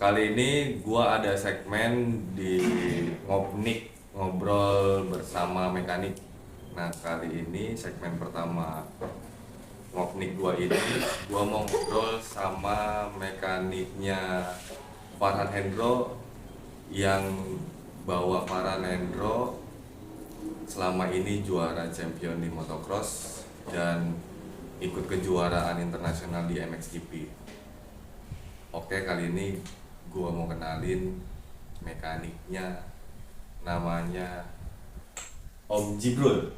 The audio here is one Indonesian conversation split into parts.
Kali ini gua ada segmen di Ngobnik, ngobrol bersama mekanik. Nah, kali ini segmen pertama Ngobnik gua ini gua mau ngobrol sama mekaniknya Farhan Hendro yang bawa Farhan Hendro selama ini juara champion di motocross dan ikut kejuaraan internasional di MXGP. Oke, kali ini gua mau kenalin mekaniknya, namanya Om Jibrul.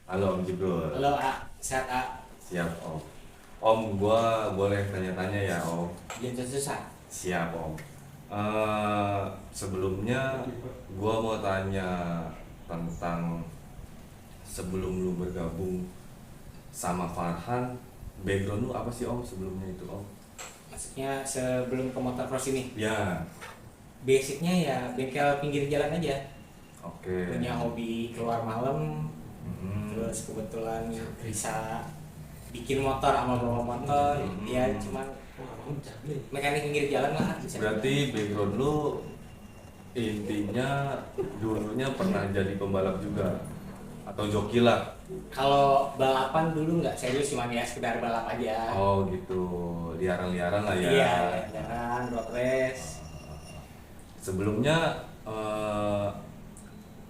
Halo Om Jibrul. Halo A, sehat A. Siap Om. Om, gua boleh tanya-tanya ya Om? Jangan susah. Siap Om. Sebelumnya gua mau tanya tentang sebelum lu bergabung sama Farhan, background lu apa sih Om sebelumnya itu Om? Maksudnya sebelum ke motocross ini, Ya, basicnya ya bengkel pinggir jalan aja. oke. Punya hobi keluar malam, Mhm. terus kebetulan bisa bikin motor sama bawa motor. Ya cuman mekanik pinggir jalan lah bisa. Berarti background lu intinya dulunya pernah jadi pembalap juga atau joki lah? Kalau balapan dulu nggak serius, cuman ya sekedar balap aja. Oh gitu, liaran-liaran lah ya. Iya, jalan, road race. Sebelumnya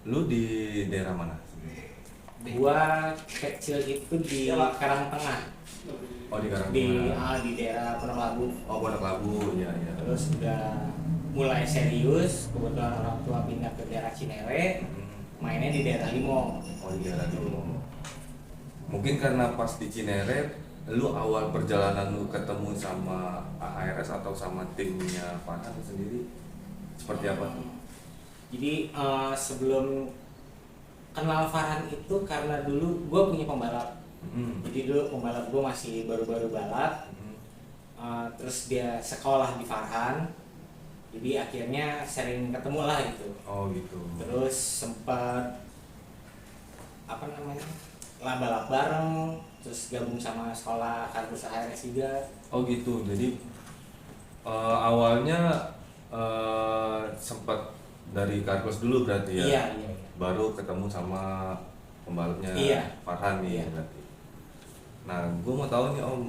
lu di daerah mana? Gua kecil itu di Karangtengah, Oh di di Karangtengah. di daerah Pondok Labu. Oh Pondok Labu, ya ya. Terus udah mulai serius, kebetulan orang tua pindah ke daerah Cinere, mainnya di daerah Limo. Oh di daerah itu. Mungkin karena pas di Cinere, lu awal perjalanan lu ketemu sama AHRS atau sama timnya Farhan sendiri seperti apa tuh? Jadi sebelum kenal Farhan itu karena dulu gue punya pembalap. Jadi dulu pembalap gue masih baru-baru balap. Terus dia sekolah di Farhan. Jadi akhirnya sering ketemu lah gitu. Oh gitu. Terus sempat apa namanya, balap bareng, terus gabung sama sekolah Kargus ARS juga. Oh gitu. Jadi awalnya sempat dari Karkos dulu berarti ya? Iya, iya. Baru ketemu sama pembalapnya Iya. Farhan nih Iya. berarti. Nah, gue mau tahu nih Om,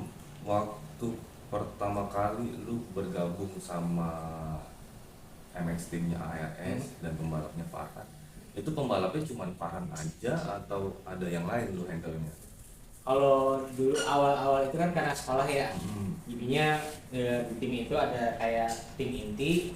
waktu pertama kali lu bergabung sama MX timnya ARS dan pembalapnya Farhan, itu pembalapnya cuma Farhan aja atau ada yang lain lu handle-nya? Kalau dulu awal-awal itu kan karena sekolah ya, jadinya di tim itu ada kayak tim inti.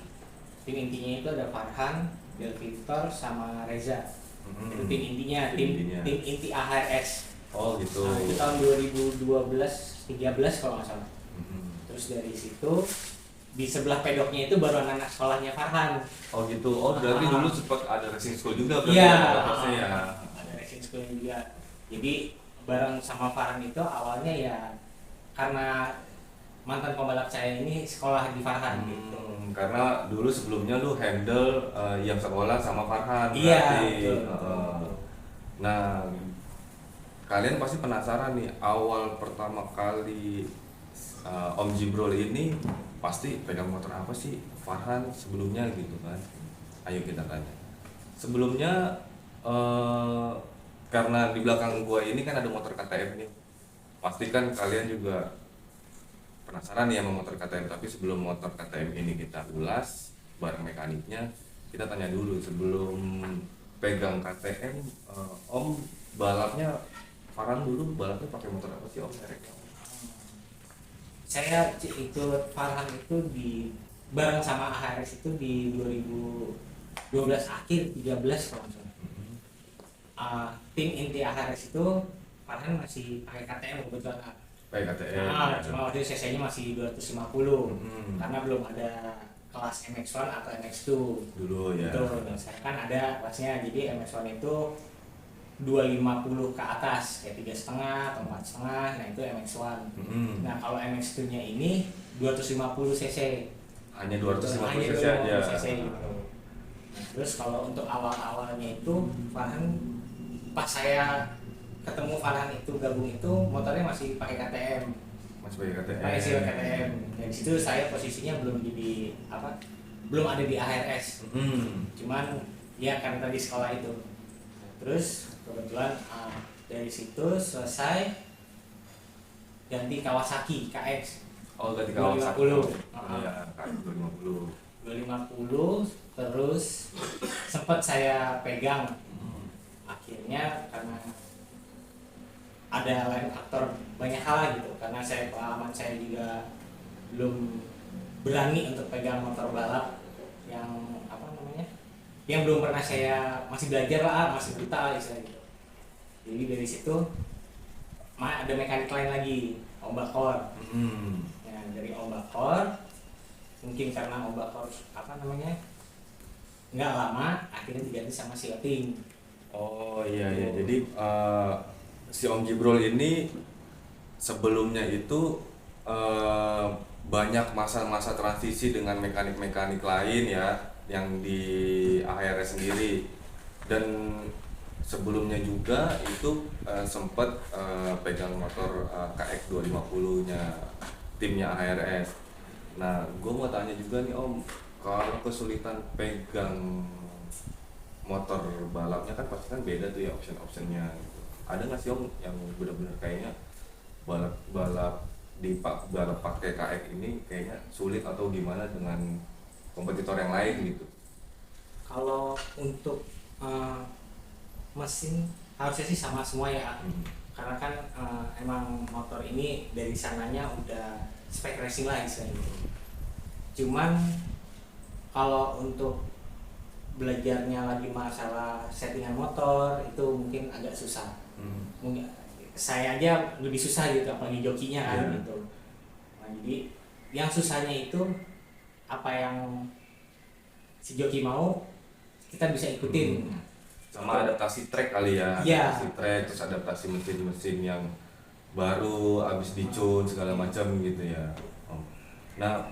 Tim intinya itu ada Farhan, Del Victor, sama Reza. Itu tim intinya, tim inti AHRS. Oh gitu. Nah, itu tahun 2012-13 kalau nggak salah. Terus dari situ di sebelah pedoknya itu baru anak-anak sekolahnya Farhan. Oh gitu. Oh berarti dulu sempat ada racing school juga berarti Iya, ya? ada racing school juga. Jadi bareng sama Farhan itu awalnya ya karena mantan pembalap saya ini sekolah di Farhan gitu. Karena dulu sebelumnya lu handle yang sekolah sama Farhan Iya, berarti. betul. Nah, kalian pasti penasaran nih awal pertama kali Om Jibril ini pasti pegang motor apa sih Farhan sebelumnya gitu kan? Ayo kita tanya. Sebelumnya karena di belakang gua ini kan ada motor KTM nih. Pasti kan kalian juga penasaran ya sama motor KTM, tapi sebelum motor KTM ini kita ulas bareng mekaniknya, kita tanya dulu sebelum pegang KTM, Om balapnya Farhan dulu balapnya pakai motor apa sih Om mereknya? Saya ikut Farhan itu di bareng sama AHRS itu di 2012 akhir 13 kalau nggak salah. Tim inti AHRS itu Farhan masih pakai KTM kebetulan. Pakai KTM. Cuma waktu itu cc-nya masih 250 karena belum ada kelas MX1 atau MX2 Dulu ya. itu. Nah, sekarang kan ada kelasnya, jadi MX1 itu 250 ke atas kayak 3,5 atau 4,5, nah itu MX1. Nah kalau MX2 nya ini 250 cc. Hanya 250 cc aja. Gitu. Nah, terus kalau untuk awal-awalnya itu Farhan, pas saya ketemu Farhan itu gabung itu motornya masih pakai KTM. Masih pakai KTM. pakai SEO KTM. Dan di situ saya posisinya belum ada di AHRS. Cuman ya karena tadi sekolah itu. Terus kebetulan dari situ selesai ganti Kawasaki KX. Oh, ganti Kawasaki. 250. Iya, KX 250. 250 terus sempat saya pegang. Akhirnya karena ada lain faktor banyak hal gitu, karena pengalaman saya juga belum berani untuk pegang motor balap yang yang belum pernah, saya masih belajar lah, masih buta lah istilah gitu. Jadi dari situ ada mekanik lain lagi, Om Bakor. Ya, dari Om Bakor mungkin karena Om Bakor nggak lama, akhirnya diganti sama si Oting. Oh iya iya, jadi si Om Jibrol ini sebelumnya itu banyak masa-masa transisi dengan mekanik-mekanik lain ya, yang di AHRS sendiri. Dan sebelumnya juga itu sempat pegang motor KX 250 nya timnya AHRS. Nah, gue mau tanya juga nih Om, kalau kesulitan pegang motor balapnya kan pasti kan beda tuh ya option-optionnya gitu. Ada nggak sih Om yang benar-benar kayaknya balap pakai KX ini kayaknya sulit atau gimana dengan kompetitor yang lain gitu? Kalau untuk mesin harusnya sih sama semua ya. Karena kan emang motor ini dari sananya udah spek racing lah istilahnya. Cuman kalau untuk belajarnya lagi masalah settingan motor itu mungkin agak susah. Mungkin saya aja lebih susah gitu, apalagi jokinya kan gitu. Nah, jadi yang susahnya itu apa yang si joki mau kita bisa ikutin. Sama adaptasi track kali ya, adaptasi track, terus adaptasi mesin-mesin yang baru abis dicun segala macam gitu ya Om. Nah,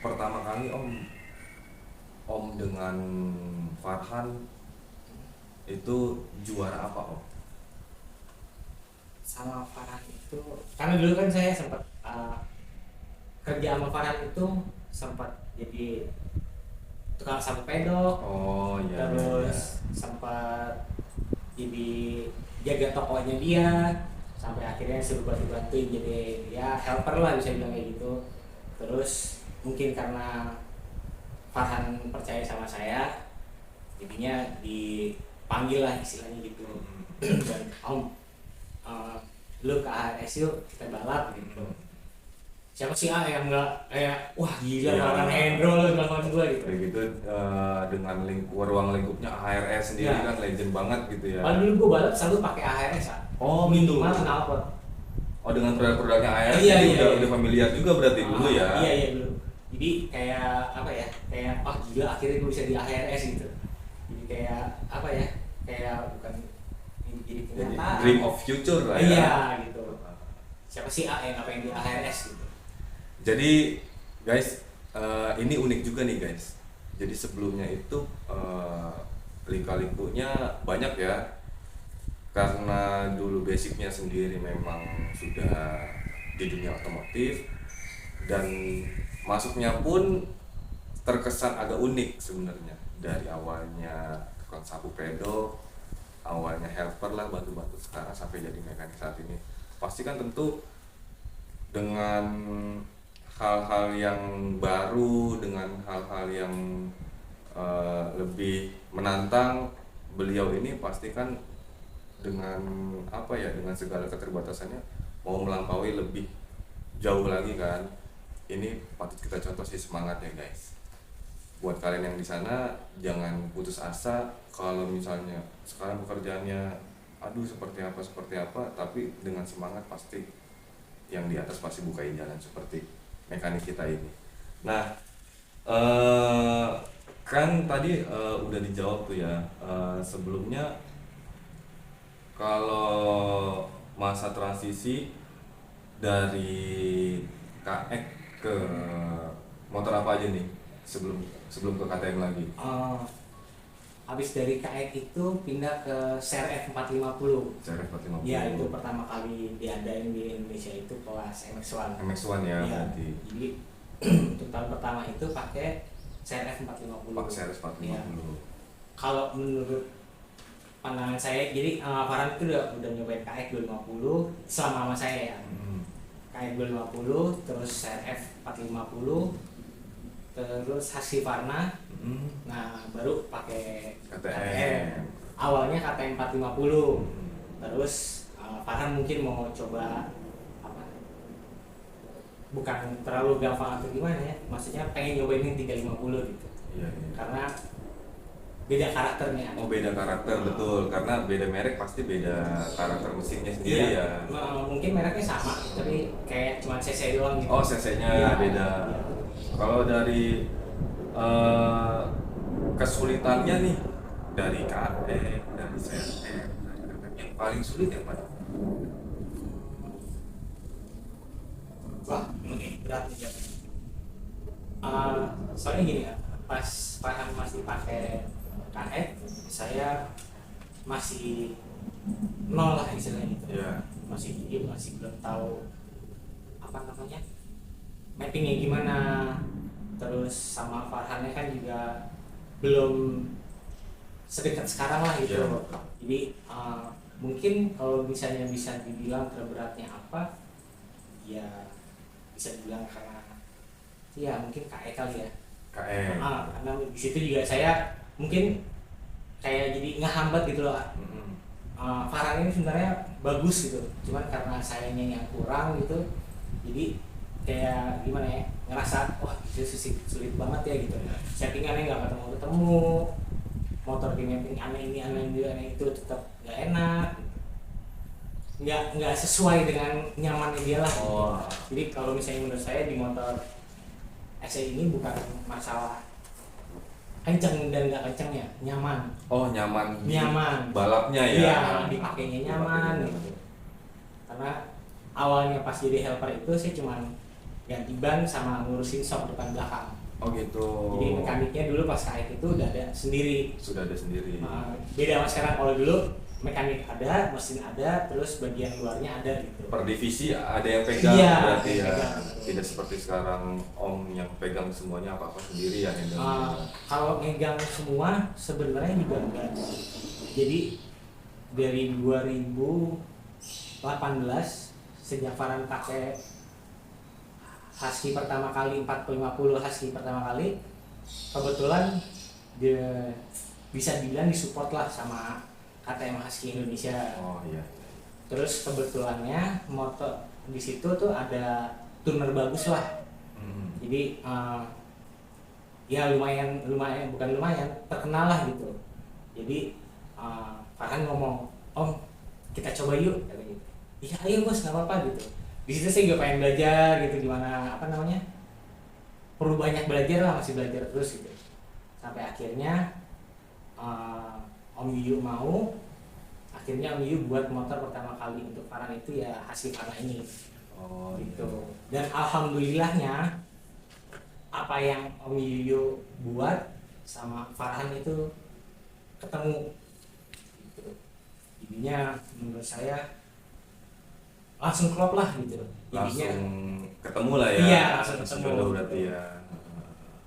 pertama kali Om dengan Farhan itu juara apa Om? Sama Farhan itu karena dulu kan saya sempat kerja sama Farhan itu sempat jadi tukang sapu pedok. Oh iya. Terus sempat jadi jaga tokonya dia, sampai akhirnya suruh bantuin jadi ya helper lah bisa bilang kayak gitu. Terus mungkin karena Farhan percaya sama saya, jadinya dipanggil lah istilahnya gitu. Dan Om, lu ke AHRS yuk kita balap gitu. Siapa sih yang nggak kayak wah gila orang Hendro ngelawan gue gitu. Kayak gitu dengan ruang lingkupnya AHRS sendiri kan legend banget gitu ya. Dulu gue balap selalu pakai AHRS ya. Oh minimal knalpot. Oh dengan produk-produknya AHRS udah familiar juga berarti dulu ya. Iya dulu. Jadi kayak kayak gila akhirnya gue bisa di AHRS gitu. Jadi kayak kayak bukan jadi kenyataan. Dream of future lah ya. Iya gitu. Siapa sih yang di AHRS gitu. Jadi guys, ini unik juga nih guys. Jadi sebelumnya itu lika-likunya banyak ya. Karena dulu basicnya sendiri memang sudah di dunia otomotif, dan masuknya pun terkesan agak unik sebenarnya. Dari awalnya tukang sapu pedok, awalnya helper lah, bantu-bantu, sekarang sampai jadi mekanik saat ini. Pasti kan tentu dengan hal-hal yang baru, dengan hal-hal yang lebih menantang, beliau ini pasti kan dengan dengan segala keterbatasannya mau melampaui lebih jauh lagi kan. Ini patut kita contoh sih semangatnya guys. Buat kalian yang di sana jangan putus asa kalau misalnya sekarang pekerjaannya seperti apa, tapi dengan semangat pasti yang di atas pasti bukain jalan seperti mekanik kita ini. Nah, kan tadi udah dijawab tuh ya sebelumnya, kalau masa transisi dari KX ke motor apa aja nih sebelum ke KTM lagi? habis dari KX itu pindah ke CRF 450. CRF 450. Ya itu pertama kali diadain di Indonesia itu kelas MX1. MX1 ya, Ya, berarti. jadi untuk tahun pertama itu pakai CRF 450. Pak CRF 450. Ya. Kalau menurut pandangan saya, jadi Farhan itu udah nyobain KX 250 selama sama saya ya. KX 250, terus CRF 450, terus Husqvarna. Nah baru pakai KTM. Awalnya KTM 450. Terus Farhan mungkin mau coba apa, bukan terlalu gampang atau gimana ya, maksudnya pengen nyobain yang 350 gitu. Iya. Karena beda karakternya. Oh beda karakter, betul, karena beda merek pasti beda karakter mesinnya sendiri ya. Mungkin mereknya sama tapi kayak cuma CC doang gitu. Oh CC-nya Ya, beda. ya. Kalau dari kesulitannya nih, dari KT, dari CRF, yang paling sulit yang mana? Wah, ini berat nih jawabnya. Soalnya gini ya, pas Farhan masih pakai KX, saya masih nol lah istilahnya gitu. Iya. Masih belum tahu apa namanya, mappingnya gimana. Terus sama Farhannya kan juga belum sedekat sekarang lah gitu. Iya. Jadi mungkin kalau misalnya bisa dibilang terberatnya apa, ya bisa dibilang karena ya mungkin KE kali ya. KE. Karena di situ juga saya mungkin kayak jadi ngehambat gitu loh. Farhan ini sebenarnya bagus gitu, cuman karena sayanya yang kurang gitu, jadi kayak gimana ya, ngerasa wah itu sulit banget ya gitu. Settingannya nggak ketemu, motor di mapping aneh itu tetap nggak enak, nggak sesuai dengan nyamannya dia lah. Jadi kalau misalnya menurut saya di motor SE ini bukan masalah kenceng dan nggak kenceng ya, nyaman. Oh nyaman. Balapnya ya. Iya, dipakainya nyaman gitu. Karena awalnya pas jadi helper itu saya cuma ganti ban sama ngurusin shock depan belakang. Oh gitu. Jadi mekaniknya dulu pas KX itu udah ada sendiri. Sudah ada sendiri. Beda sama sekarang, kalau dulu mekanik ada, mesin ada, terus bagian luarnya ada gitu. Per divisi ada yang pegang, Iya, berarti ya. pegang. Tidak seperti sekarang Om yang pegang semuanya apa sendiri ya handle. Kalau megang semua sebenarnya juga enggak. Jadi dari 2018 sejak Farhan pakai Husky pertama kali 450 Husky pertama kali, kebetulan dia bisa dibilang disupport lah sama KTM Husky Indonesia. Oh iya. Terus kebetulannya motor di situ tuh ada tuner bagus lah. Jadi ya lumayan terkenal lah gitu. Jadi Farhan ngomong, Om kita coba yuk, kata gitu. Iya ayo bos, nggak apa-apa gitu. Di situ saya juga pengen belajar gitu, gimana apa namanya, perlu banyak belajar lah, masih belajar terus gitu. Sampai akhirnya Om Yuyu mau, akhirnya Om Yuyu buat motor pertama kali untuk Farhan itu ya Husqvarna ini. Oh gitu. Dan alhamdulillahnya apa yang Om Yuyu buat sama Farhan itu ketemu gitu. Jadinya menurut saya langsung klop lah gitu. Jadinya langsung ketemu lah ya. Iya, langsung ketemu. Jodoh berarti ya.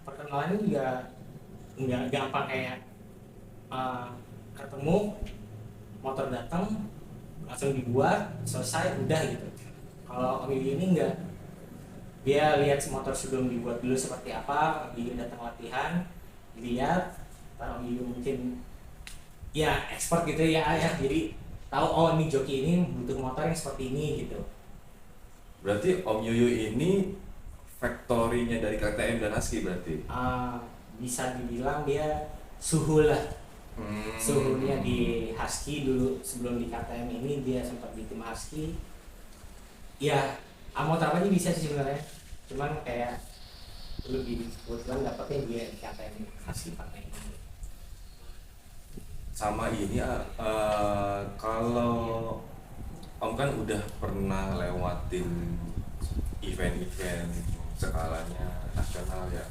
Perkenalannya juga nggak gampang kayak ketemu, motor datang langsung dibuat selesai udah gitu. Kalau Om Yuyu ini enggak, dia lihat motor sebelum dibuat dulu seperti apa. Om Yuyu datang latihan, lihat, Om Yuyu mungkin ya expert gitu ya, jadi tahu oh ini joki ini butuh motor yang seperti ini gitu. Berarti Om Yuyu ini factory-nya dari KTM dan Husky berarti? Bisa dibilang dia suhu lah. Suhunya di Husky dulu sebelum di KTM ini dia sempat di tim Husky. Ya, motor apa aja bisa sih sebenarnya. Cuman kayak lebih kebetulan dapetnya dia di KTM Husky pakai ini. Sama ini kalau Om kan udah pernah lewatin event-event skalanya nasional ya.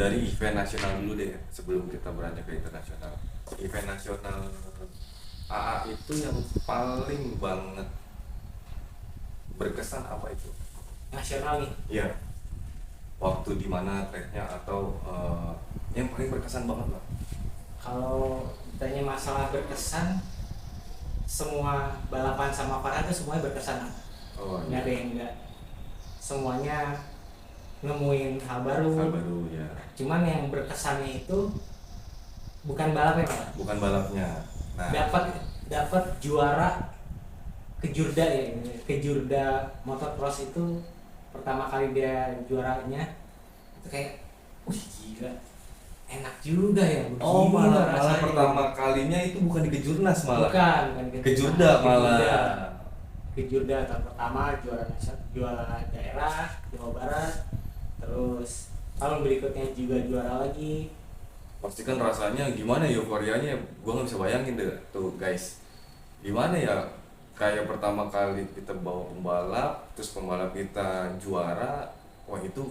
dari event nasional dulu deh sebelum kita beranjak ke internasional. Event nasional AA itu yang paling banget berkesan apa itu? Nasional nih. Iya. Waktu di mana tracknya atau yang paling berkesan banget lah. Kalau ditanya masalah berkesan, semua balapan sama Farhan itu semuanya berkesan. Oh, nggak ada yang enggak, semuanya nemuin hal baru. Hal baru ya. Cuman yang berkesannya itu bukan balapnya Pak. Bukan balapnya. Nah, dapat juara kejurda ya, kejurda motocross itu pertama kali dia juaranya itu kayak, wih gila, enak juga ya. oh begini malah loh rasanya. pertama kalinya itu bukan di kejurnas malah. Bukan Kejurda malah. Kejurda tahun pertama juara daerah Jawa Barat, terus tahun berikutnya juga juara lagi. Pasti kan rasanya gimana euforianya, gua nggak bisa bayangin deh tuh guys. Gimana ya, kayak pertama kali kita bawa pembalap, terus pembalap kita juara, wah itu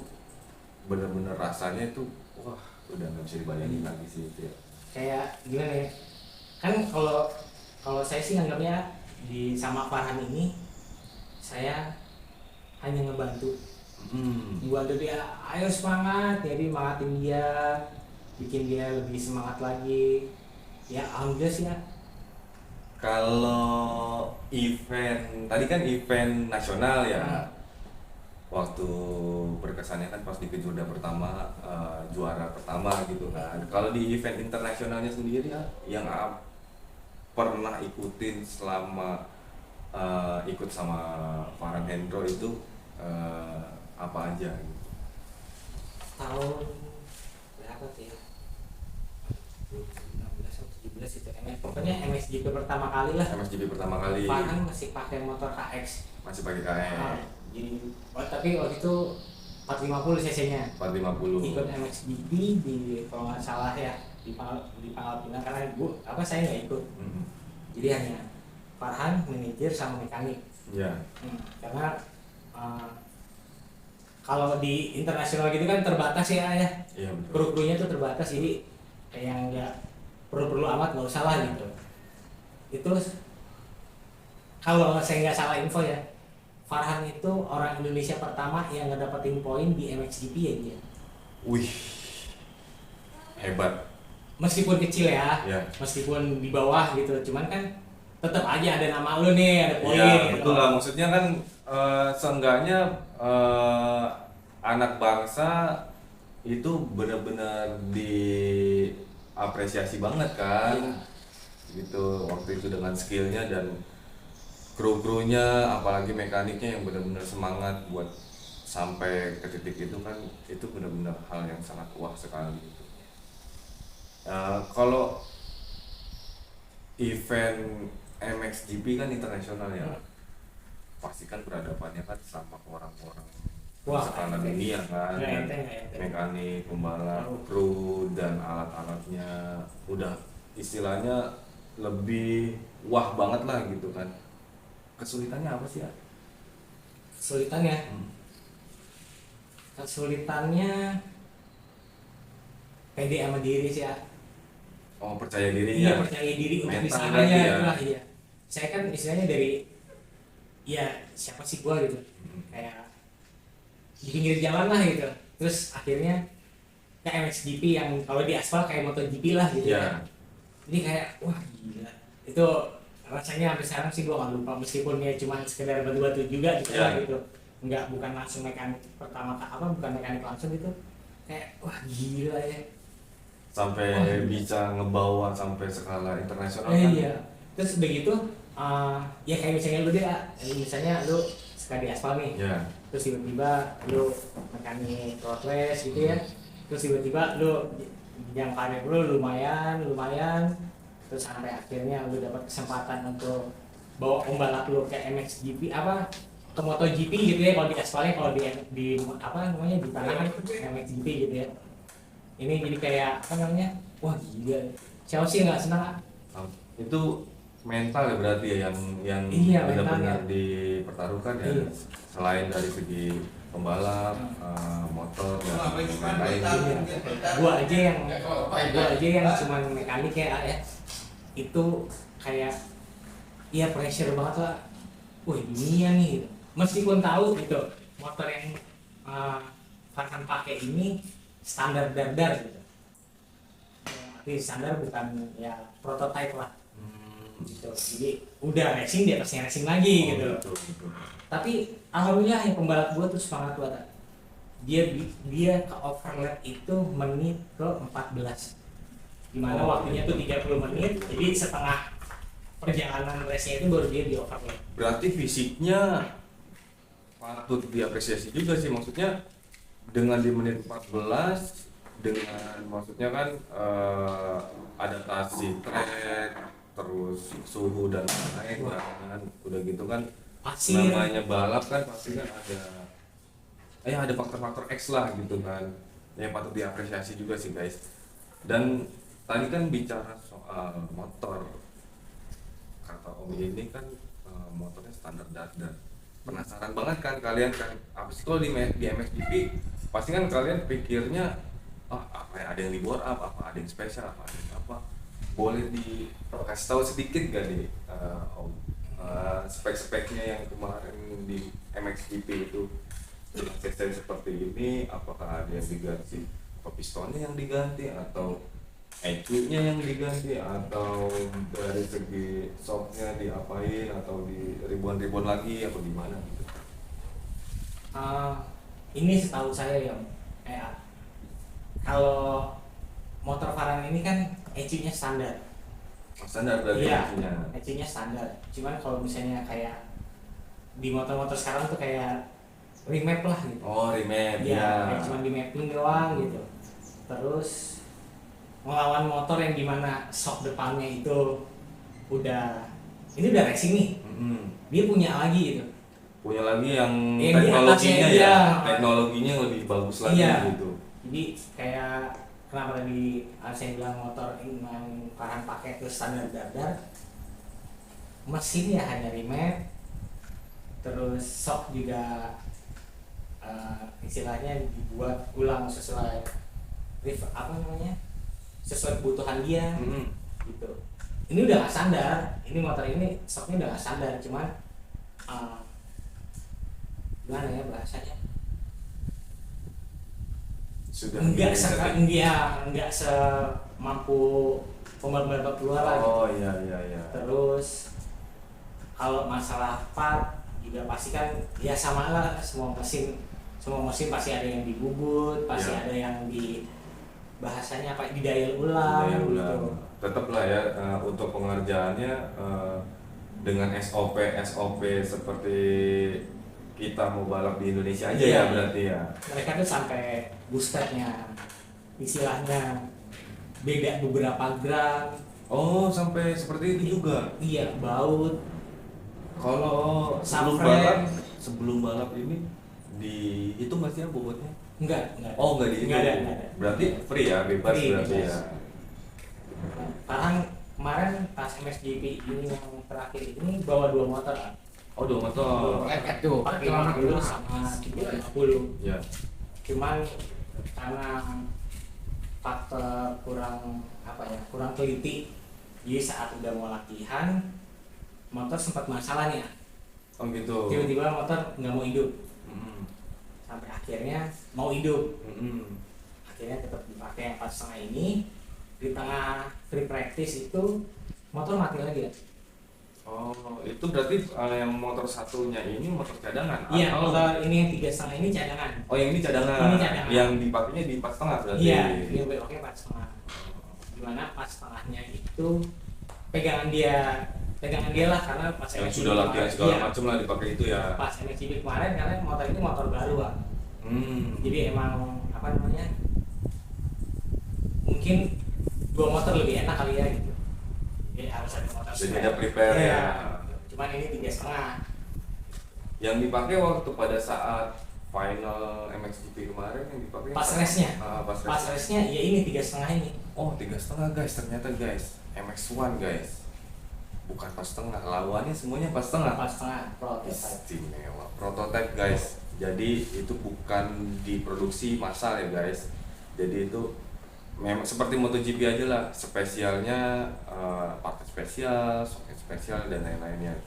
bener-bener rasanya itu, wah udah nggak bisa dibayangin lagi sih itu ya. Kayak gimana ya, kan kalau saya sih anggapnya di sama Farhan ini saya hanya ngebantu dia, ayo semangat, jadi semangatin dia, bikin dia lebih semangat lagi ya. Alhamdulillah sih ya. Kalau event tadi kan event nasional ya, waktu berkesannya kan pas di kejurda pertama, juara pertama gitu kan. Kalau di event internasionalnya sendiri ya, yang pernah ikutin selama ikut sama Farhan Hendro itu apa aja gitu? Tahun berapa tuh ya, 2016 atau 17 itu pokoknya MXGP pertama kali lah. MXGP pertama kali. Farhan masih pakai motor KX. Masih pakai KX. Jadi tapi waktu itu 450 cc-nya. 450. Ikut MXGP di, kalau nggak salah ya, di Pangkal Pinang, karena saya nggak ikut. Jadi hanya Farhan, manajer sama mekanik. Iya. Karena kalau di internasional gitu kan terbatas ya. Iya betul. Kru-krunya tuh terbatas, jadi kayak yang nggak perlu amat, nggak usah lah gitu. Itu kalau saya nggak salah info ya, Farhan itu orang Indonesia pertama yang ngedapetin poin di MXGP ya dia. Wih, hebat. Meskipun kecil ya, meskipun di bawah gitu, cuman kan tetap aja ada nama lu nih, ada poin. Iya gitu. betul lah, maksudnya kan seenggaknya anak bangsa itu benar-benar diapresiasi banget kan. Gitu waktu itu dengan skillnya dan kru-krunya, apalagi mekaniknya yang benar-benar semangat buat sampai ke titik itu kan, itu benar-benar hal yang sangat wah sekali gitu. Kalau event MXGP kan internasional ya, pasti kan berhadapannya kan sama orang-orang skala dunia kan, mekanik, pembalap, kru dan alat-alatnya udah istilahnya lebih wah banget lah gitu kan. Kesulitannya apa sih ya? Kesulitannya pede sama diri sih ya. Oh, percaya dirinya. Iya, percaya diri untuk disangkanya ya. Iya. Saya kan istilahnya dari ya siapa sih gua gitu. Kayak di pinggir jalan lah gitu. Terus akhirnya kayak MXGP yang kalau di aspal kayak MotoGP lah gitu ya. Jadi kayak wah gila. Itu rasanya sampai sekarang sih gua nggak lupa, meskipun ya cuma sekedar batu-batu juga gitu lah gitu. Bukan langsung mekanik pertama bukan mekanik langsung gitu. Kayak wah gila ya. Sampai bisa ngebawa sampai skala internasional kan? Iya. Terus begitu ya kayak misalnya lu deh, misalnya lu suka di aspal nih. Terus tiba-tiba lu mekanik road race gitu ya. Terus tiba-tiba lu jam karir lu lumayan, terus sampai akhirnya lu dapat kesempatan untuk bawa pembalap lu ke MXGP ke MotoGP gitu ya, kalau di aspalnya, kalau di di tanah MXGP gitu ya. Ini jadi kayak wah gila, siapa sih nggak senang. Itu mental ya berarti ya yang iya, benar-benar dipertaruhkan ya. Selain dari segi pembalap, motor dan lain-lain. Gua aja yang cuman mekanik ya, itu kayak ya pressure banget lah. Wih, dunia nih gitu. Meskipun tahu gitu motor yang Farhan pakai ini standar dar gitu. Tapi standar bukan ya prototype lah. Gitu. Jadi udah racing di atasnya racing lagi gitu. Tapi alhamdulillah yang pembalap gua tuh semangat banget. Dia ke overlap itu menit ke 14. Dimana waktunya tuh 30 menit, jadi setengah perjalanan race-nya itu baru dia di overlap. Berarti fisiknya patut diapresiasi juga sih, maksudnya dengan di menit 14 dengan maksudnya kan adaptasi track terus suhu dan lain-lain kan, udah gitu kan Pasir. namanya balap kan pasti kan ada faktor-faktor X lah gitu kan yang patut diapresiasi juga sih guys. Dan tadi kan bicara soal motor, kata Om ini kan motornya standar dan penasaran banget kan kalian kan apa sih kalau di MXGP pasti kan kalian pikirnya apa ya, ada yang di bore up, apa ada yang spesial, apa ada yang apa, boleh dikasih tahu sedikit gak nih Om spek-speknya yang kemarin di MXGP itu dengan sistem seperti ini, apakah ada yang diganti, apa pistonnya yang diganti atau EQ-nya yang diganti atau dari segi shocknya diapain atau di ribuan lagi atau gimana gitu? Ini setahu saya ya, kalau motor Farhan ini kan EQ-nya standar. Standar berarti Iya, EQ-nya. EQ-nya standar. Cuman kalau misalnya kayak di motor-motor sekarang tuh kayak remap lah gitu. Oh, remap. Iya, kayak cuma di mapping doang gitu. Terus melawan motor yang dimana shock depannya itu ini udah racing nih. Dia punya lagi gitu. Punya lagi yang Yang di teknologinya atasnya, ya, iya. teknologinya lebih bagus lagi Iya. gitu. Jadi kayak kenapa tadi saya bilang motor yang Farhan pakai itu standar dar, mesin ya hanya remap, terus shock juga istilahnya dibuat ulang sesuai sesuai kebutuhan dia gitu. Ini udah gak standar, ini motor ini shocknya udah gak standar, cuman gimana ya bahasanya, Sudah enggak semampu pembalap luar lah gitu. Oh iya. Terus kalau masalah part juga pasti kan ya sama lah, semua mesin pasti ada yang dibubut, pasti ada yang di bahasanya apa didial ulang gitu. Tetap lah ya untuk pengerjaannya dengan SOP seperti kita mau balap di Indonesia aja ya berarti ya. Mereka tuh sampai boosternya istilahnya beda beberapa gram. Oh, sampai seperti itu juga. Iya, baut. Kalau sebelum balap ini dihitung nggak sih ya bobotnya? Enggak. Oh, nggak dihitung. Enggak ada. Berarti free ya, bebas berarti ya. Farhan kemarin pas MXGP ini yang terakhir ini bawa 2 motor kan? Oh, 2 motor. Leket tuh, 450 sama 350. Ya. Cuman karena faktor kurang teliti, jadi saat udah mau latihan motor sempat masalah nih ya. Oh gitu. Tiba-tiba motor nggak mau hidup. Sampai akhirnya mau hidup. Akhirnya tetap dipakai yang 4,5 ini. Di tengah free practice itu motor mati lagi ya. Oh, itu berarti yang motor satunya ini motor cadangan? Iya, atau... motor ini yang 3,5 ini cadangan. Oh, yang ini cadangan. Ini cadangan. Yang dipakainya di 4,5 berarti. Iya, dia beloknya 4,5. Dimana 4,5-nya itu pegangan dia lah, karena pas yang MXGP sudah latihan kemarin, segala macam lah dipakai itu ya. Pas MXGP kemarin karena motor ini motor baru lah. Jadi emang mungkin 2 motor lebih enak kali ya gitu. Jadi harus ada motor. Jadi ada prepare ya. Cuman ini 3,5. Yang dipakai waktu pada saat final MXGP kemarin yang dipakai Pas race-nya. Pas race-nya ya ini 3,5 ini. Oh, 3,5 guys, ternyata guys. MX1 guys. Bukan pas setengah, lawannya semuanya pas setengah. Pas setengah prototype. Istimewa. Prototype guys. Jadi itu bukan diproduksi massal ya guys. Jadi itu memang seperti MotoGP aja lah, spesialnya partai spesial, soket spesial dan lain-lainnya.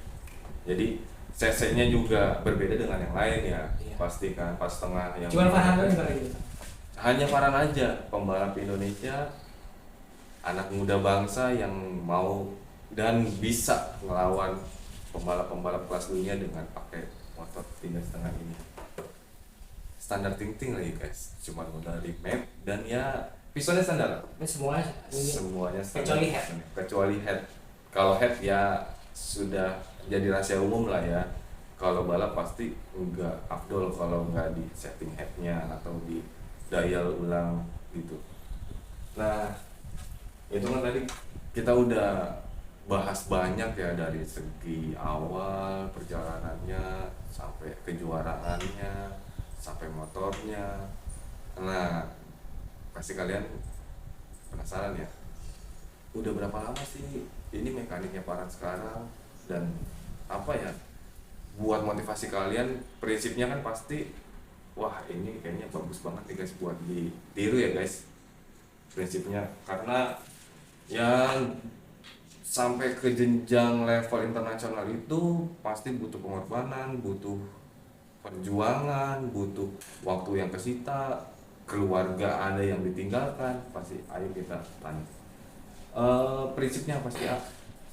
Jadi CC-nya juga berbeda dengan yang lain ya, Iya. pasti kan pas tengah yang Cuman Farhan doang yang gitu. hanya Farhan aja pembalap Indonesia, anak muda bangsa yang mau dan bisa melawan pembalap-pembalap kelas dunia dengan pakai motor 3,5 ini. Standar ting-ting lagi guys, cuma dari map dan ya pistonnya standar. Ini semuanya ini Semuanya standar. kecuali head. Kecuali head. Kalau head ya sudah jadi rahasia umum lah ya. Kalau balap pasti enggak afdol kalau nggak di setting headnya atau di dial ulang gitu. Nah itu kan tadi kita udah bahas banyak ya, dari segi awal perjalanannya sampai kejuaraannya sampai motornya. Nah pasti kalian penasaran ya, udah berapa lama sih ini mekaniknya Farhan sekarang, dan apa ya buat motivasi kalian. Prinsipnya kan pasti wah ini kayaknya bagus banget nih guys buat ditiru ya guys prinsipnya, karena yang sampai ke jenjang level internasional itu pasti butuh pengorbanan, butuh perjuangan, butuh waktu yang kesita, keluarga ada yang ditinggalkan. Pasti ayo kita tanya prinsipnya pasti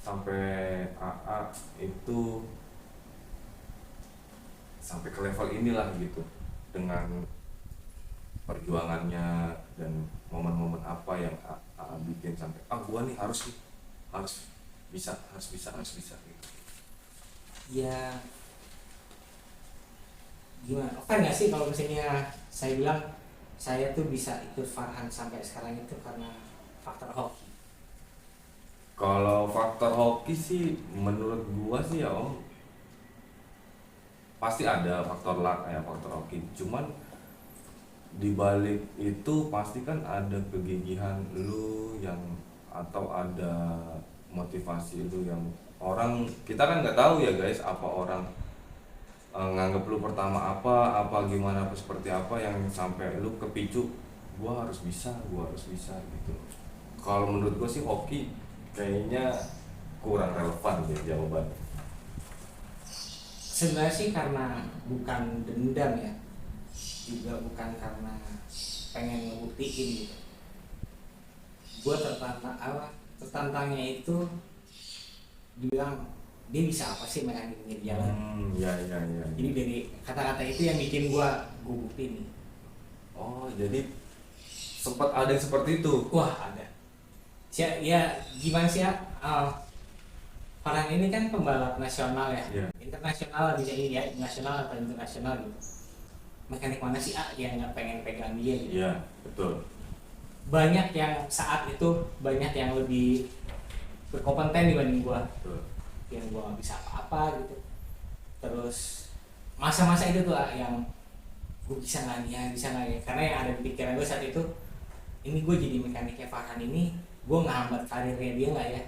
sampai AA itu sampai ke level inilah gitu, dengan perjuangannya dan momen-momen apa yang bikin sampai gua nih harus bisa gitu. Ya gimana? Oke nggak sih kalau misalnya saya bilang saya tuh bisa ikut Farhan sampai sekarang itu karena faktor hoki. Kalau faktor hoki sih menurut gua sih ya om, pasti ada faktor luck ya, faktor hoki. Cuman di balik itu pasti kan ada kegigihan lu yang, atau ada motivasi lu yang orang kita kan nggak tahu ya guys, apa orang nganggep lu pertama apa gimana apa seperti apa yang sampai lu kepicu gua harus bisa gitu. Kalau menurut gua sih hoki kayaknya kurang relevan deh jawaban. Sebenarnya sih karena bukan dendam ya, juga bukan karena pengen ngebuktiin gitu. Gue tertantangnya itu dibilang dia bisa apa sih main pinggir jalan. Ya. Jadi dari kata-kata itu yang bikin gue buktiin nih. Oh jadi sempat ada yang seperti itu. Wah ada. Ya gimana sih ya? Farhan ini kan pembalap nasional ya, Yeah. internasional bisa ini ya, nasional atau internasional gitu. Mekanik mana sih yang nggak pengen pegang dia gitu? Iya betul. Banyak yang saat itu banyak yang lebih berkompeten dibanding gua, Betul. yang gua nggak bisa apa-apa gitu. Terus masa-masa itu tuh yang gua bisa nggak nih, karena yang ada di pikiran gua saat itu, ini gua jadi mekaniknya Farhan ini, gua ngehambat karirnya dia nggak ya?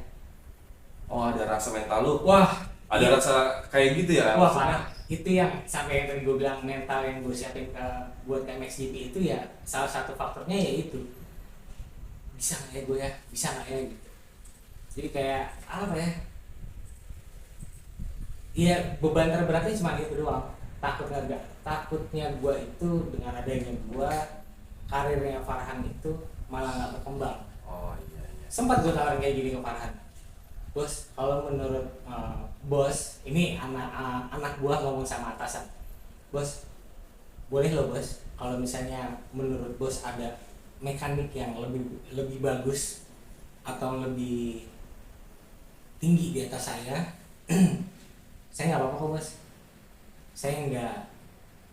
Oh ada rasa mental lu. Wah, Ada iya. rasa kayak gitu ya. Wah maksudnya? parah, itu yang sampai yang tadi gue bilang mental yang gue siapin buat MXGP itu ya salah satu faktornya ya itu, bisa nggak ya gue ya, bisa nggak ya gitu. Jadi kayak apa ya, ya beban terberatnya cuma itu doang, takutnya gue itu dengan adanya gue, karirnya Farhan itu malah nggak berkembang. Oh iya. Sempat gue tawarin kayak gini ke Farhan, bos kalau menurut bos ini anak buah ngomong sama atasan, bos boleh loh bos kalau misalnya menurut bos ada mekanik yang lebih bagus atau lebih tinggi di atas saya saya nggak apa-apa kok bos, saya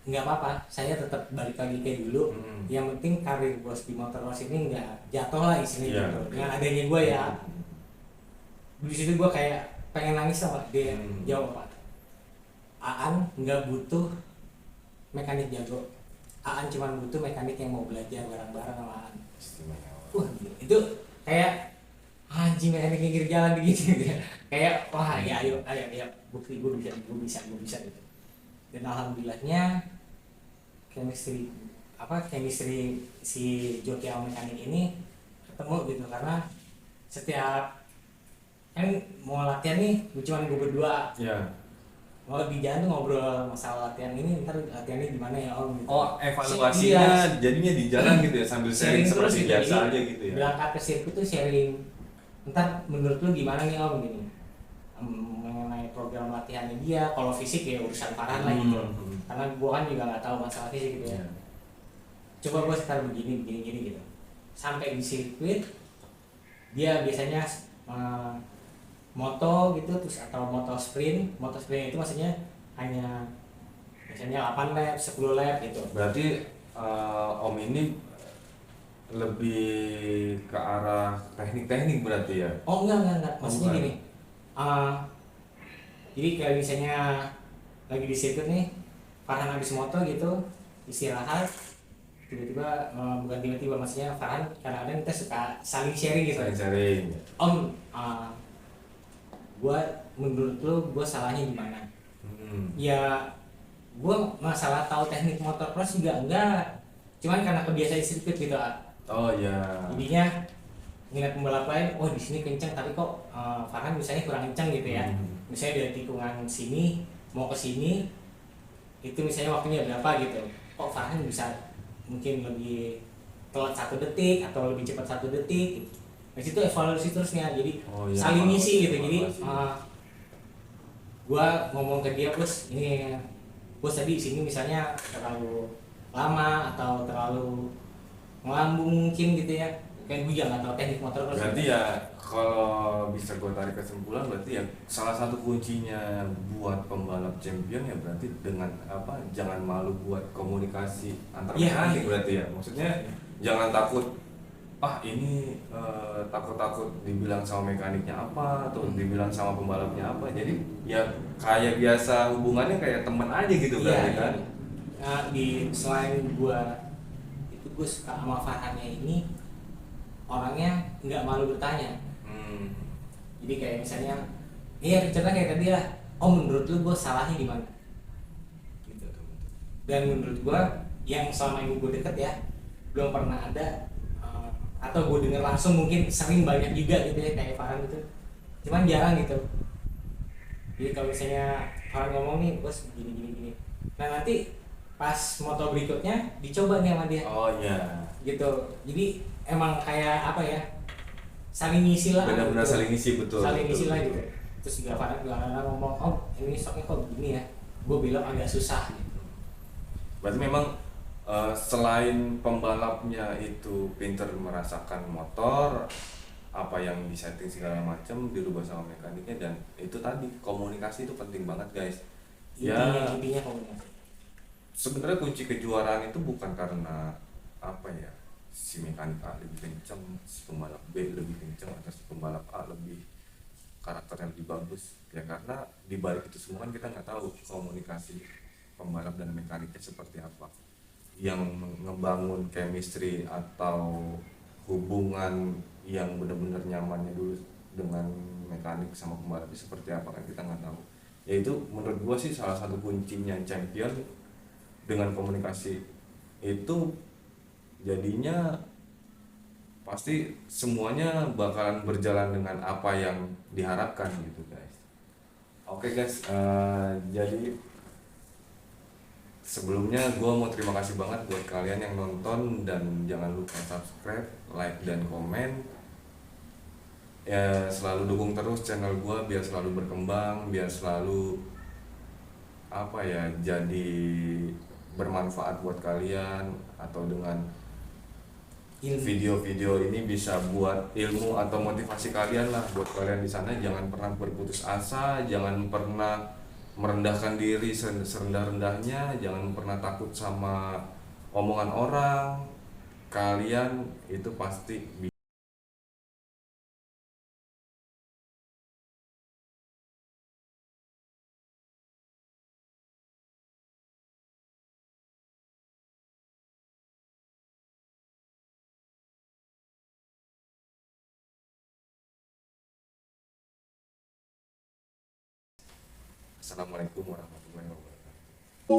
nggak apa-apa, saya tetap balik lagi kayak dulu. Yang penting karir bos di Motorcross ini nggak jatuh lah istilahnya gitu. Dengan adanya gue ya, di situ gue kayak pengen nangis sama dia. Jawab apa? Aan nggak butuh mekanik jago, Aan cuma butuh mekanik yang mau belajar bareng-bareng sama Aan. Istimewa. Itu kayak anjing mekanik pinggir jalan begini gitu. Kayak wah ya ayo bukti gue bisa gitu. Dan alhamdulillahnya chemistry chemistry si joki sama mekanik ini ketemu gitu, karena setiap kan mau latihan nih cuma gue berdua, Ya. mau di jalan tuh ngobrol masalah latihan ini, ntar latihannya gimana ya om gitu. Oh, evaluasinya jadinya di jalan gitu ya, sambil sharing Terus seperti gitu, biasa jadi aja gitu ya. berangkat ke sirkuit tuh sharing, ntar menurut lu gimana nih om gini. Mengenai program latihannya dia, kalau fisik ya urusan Farhan lah gitu, karena gua kan juga nggak tahu masalah fisik gitu ya. Coba gua sekarang begini gitu, sampai di sirkuit dia biasanya moto gitu, terus atau moto sprint itu maksudnya hanya biasanya 8 lap 10 lap gitu. Berarti Om ini lebih ke arah teknik-teknik berarti ya? Oh enggak, maksudnya Bukan. gini, uh, jadi kayak misalnya lagi di sirkuit nih, Farhan habis moto gitu istirahat, tiba-tiba bukan tiba-tiba, maksudnya Farhan kadang-kadang kita suka saling sharing gitu. Saling sharing. Om, menurut lu gue salahnya di mana? Ya gue masalah tahu teknik motor cross juga enggak, cuman karena kebiasaan di sirkuit gitu. Oh ya. Jadinya ngeliat pembalap lain, oh di sini kencang tapi kok Farhan misalnya kurang kencang gitu ya. Misalnya dari tikungan sini mau ke sini itu misalnya waktunya berapa gitu, kok Farhan bisa mungkin lebih telat 1 detik atau lebih cepat 1 detik. Di situ evaluasi terusnya, jadi Ya, saling ngisi gitu. Jadi evaluasi. gua ngomong ke dia, bos ini bos tadi di sini misalnya terlalu lama atau terlalu melambung mungkin gitu ya, kan gue juga nggak tahu teknik motor cross. Berarti ya kalau bisa gue tarik kesimpulan, berarti ya salah satu kuncinya buat pembalap champion ya berarti dengan apa, jangan malu buat komunikasi antar mekanik. Berarti ya maksudnya jangan takut, ini takut-takut dibilang sama mekaniknya apa atau dibilang sama pembalapnya apa, jadi ya kayak biasa hubungannya kayak temen aja gitu berarti kan. Nah, selain gua itu gue suka sama Farhannya ini, orangnya nggak malu bertanya. Jadi kayak misalnya, iya contohnya kayak tadi lah, oh menurut lu gue salahnya di mana gitu. Dan menurut gue yang selama ini gue deket ya, belum pernah ada atau gue denger langsung, mungkin sering banyak juga gitu ya kayak Farhan gitu, cuman jarang gitu. Jadi kalau misalnya Farhan ngomong nih, bos gini, nah nanti pas moto berikutnya dicoba nih sama dia. Oh iya. Gitu, jadi emang kayak apa ya, saling ngisi lah. Benar-benar gitu. saling ngisi, betul. Saling ngisi betul, lah betul. gitu. Terus juga Farhan ngomong, oh ini stoknya kok begini ya, gue bilang agak susah gitu. Berarti memang selain pembalapnya itu pinter merasakan motor, apa yang disetting segala macam dirubah sama mekaniknya, dan itu tadi komunikasi itu penting banget guys. Intinya komunikasi. Sebenarnya kunci kejuaraan itu bukan karena apa ya, si mekanik A lebih kencang, si pembalap B lebih kencang, atau si pembalap A lebih karakternya lebih bagus ya, karena di balik itu semua kan kita nggak tahu komunikasi pembalap dan mekaniknya seperti apa, yang ngebangun chemistry atau hubungan yang benar-benar nyamannya dulu dengan mekanik sama pembalapnya seperti apa kan kita nggak tahu. Ya itu menurut gua sih salah satu kuncinya champion, dengan komunikasi itu jadinya pasti semuanya bakalan berjalan dengan apa yang diharapkan gitu guys. Oke guys, jadi sebelumnya gue mau terima kasih banget buat kalian yang nonton, dan jangan lupa subscribe, like, dan komen. Ya selalu dukung terus channel gue biar selalu berkembang, biar selalu apa ya, jadi bermanfaat buat kalian, atau dengan video-video ini bisa buat ilmu atau motivasi kalian lah. Buat kalian di sana, jangan pernah berputus asa, jangan pernah merendahkan diri serendah-rendahnya, jangan pernah takut sama omongan orang. Kalian itu pasti bisa. Assalamualaikum warahmatullahi wabarakatuh.